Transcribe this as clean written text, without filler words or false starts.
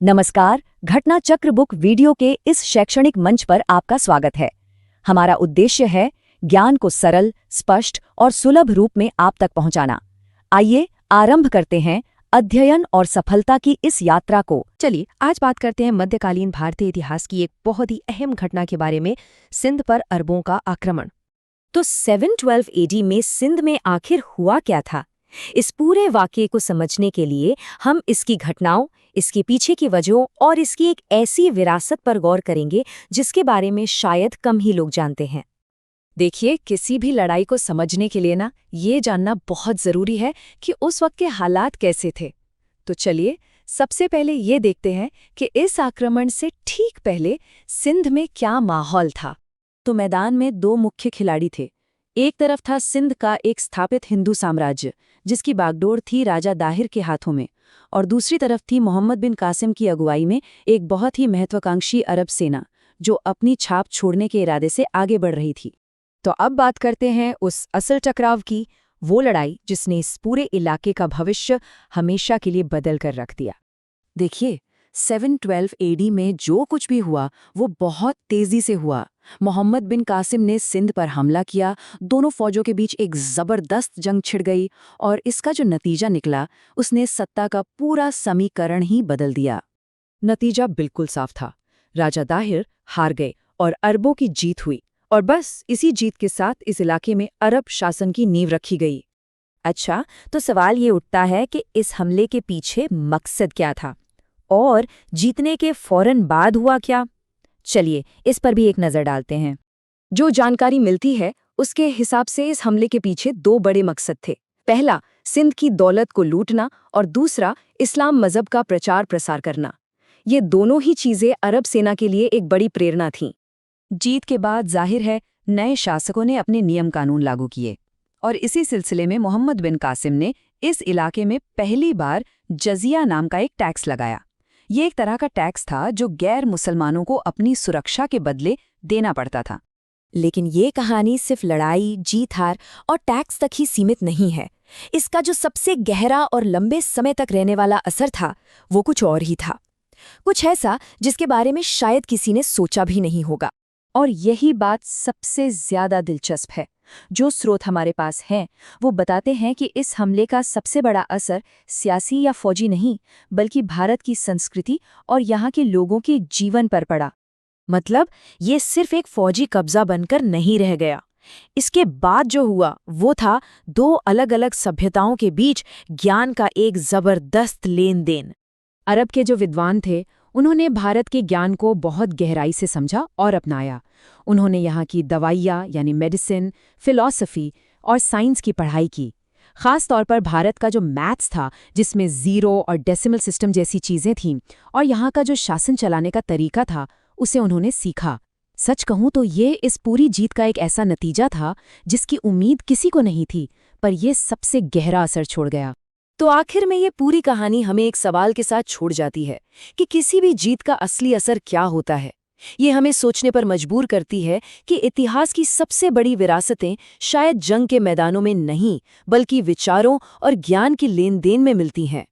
नमस्कार, घटना चक्र बुक वीडियो के इस शैक्षणिक मंच पर आपका स्वागत है। हमारा उद्देश्य है ज्ञान को सरल, स्पष्ट और सुलभ रूप में आप तक पहुंचाना। आइए आरंभ करते हैं अध्ययन और सफलता की इस यात्रा को। चलिए आज बात करते हैं मध्यकालीन भारतीय इतिहास की एक बहुत ही अहम घटना के बारे में, सिंध पर अरबों का आक्रमण। तो 712 एडी में सिंध में आखिर हुआ क्या था? इस पूरे वाक़ये को समझने के लिए हम इसकी घटनाओं, इसके पीछे की वजहों और इसकी एक ऐसी विरासत पर गौर करेंगे जिसके बारे में शायद कम ही लोग जानते हैं। देखिए, किसी भी लड़ाई को समझने के लिए ये जानना बहुत ज़रूरी है कि उस वक्त के हालात कैसे थे। तो चलिए सबसे पहले ये देखते हैं कि इस आक्रमण से ठीक पहले सिंध में क्या माहौल था। तो मैदान में दो मुख्य खिलाड़ी थे। एक तरफ था सिंध का एक स्थापित हिंदू साम्राज्य जिसकी बागडोर थी राजा दाहिर के हाथों में, और दूसरी तरफ थी मोहम्मद बिन कासिम की अगुवाई में एक बहुत ही महत्वाकांक्षी अरब सेना जो अपनी छाप छोड़ने के इरादे से आगे बढ़ रही थी। तो अब बात करते हैं उस असल टकराव की, वो लड़ाई जिसने इस पूरे इलाके का भविष्य हमेशा के लिए बदल कर रख दिया। देखिए, 712 एडी में जो कुछ भी हुआ वो बहुत तेजी से हुआ। मोहम्मद बिन कासिम ने सिंध पर हमला किया, दोनों फौजों के बीच एक जबरदस्त जंग छिड़ गई और इसका जो नतीजा निकला उसने सत्ता का पूरा समीकरण ही बदल दिया। नतीजा बिल्कुल साफ था, राजा दाहिर हार गए और अरबों की जीत हुई, और बस इसी जीत के साथ इस इलाके में अरब शासन की नींव रखी गई। अच्छा, तो सवाल ये उठता है कि इस हमले के पीछे मकसद क्या था और जीतने के फौरन बाद हुआ क्या? चलिए इस पर भी एक नज़र डालते हैं। जो जानकारी मिलती है उसके हिसाब से इस हमले के पीछे दो बड़े मकसद थे। पहला, सिंध की दौलत को लूटना, और दूसरा, इस्लाम मजहब का प्रचार प्रसार करना। ये दोनों ही चीज़ें अरब सेना के लिए एक बड़ी प्रेरणा थीं। जीत के बाद जाहिर है नए शासकों ने अपने नियम कानून लागू किए, और इसी सिलसिले में मोहम्मद बिन कासिम ने इस इलाके में पहली बार जजिया नाम का एक टैक्स लगाया। ये एक तरह का टैक्स था जो गैर मुसलमानों को अपनी सुरक्षा के बदले देना पड़ता था। लेकिन ये कहानी सिर्फ लड़ाई, जीत हार और टैक्स तक ही सीमित नहीं है। इसका जो सबसे गहरा और लंबे समय तक रहने वाला असर था वो कुछ और ही था, कुछ ऐसा जिसके बारे में शायद किसी ने सोचा भी नहीं होगा। और यही बात सबसे ज्यादा दिलचस्प है। जो स्रोत हमारे पास हैं वो बताते हैं कि इस हमले का सबसे बड़ा असर सियासी या फौजी नहीं, बल्कि भारत की संस्कृति और यहाँ के लोगों के जीवन पर पड़ा। मतलब ये सिर्फ एक फौजी कब्जा बनकर नहीं रह गया। इसके बाद जो हुआ वो था दो अलग अलग सभ्यताओं के बीच ज्ञान का एक जबरदस्त लेन देन। अरब के जो विद्वान थे उन्होंने भारत के ज्ञान को बहुत गहराई से समझा और अपनाया। उन्होंने यहाँ की दवाइयाँ यानी मेडिसिन, फिलॉसफी और साइंस की पढ़ाई की। ख़ास तौर पर भारत का जो मैथ्स था जिसमें ज़ीरो और डेसिमल सिस्टम जैसी चीज़ें थीं, और यहाँ का जो शासन चलाने का तरीका था उसे उन्होंने सीखा। सच कहूँ तो ये इस पूरी जीत का एक ऐसा नतीजा था जिसकी उम्मीद किसी को नहीं थी, पर यह सबसे गहरा असर छोड़ गया। तो आखिर में ये पूरी कहानी हमें एक सवाल के साथ छोड़ जाती है कि किसी भी जीत का असली असर क्या होता है। ये हमें सोचने पर मजबूर करती है कि इतिहास की सबसे बड़ी विरासतें शायद जंग के मैदानों में नहीं, बल्कि विचारों और ज्ञान की लेन देन में मिलती हैं।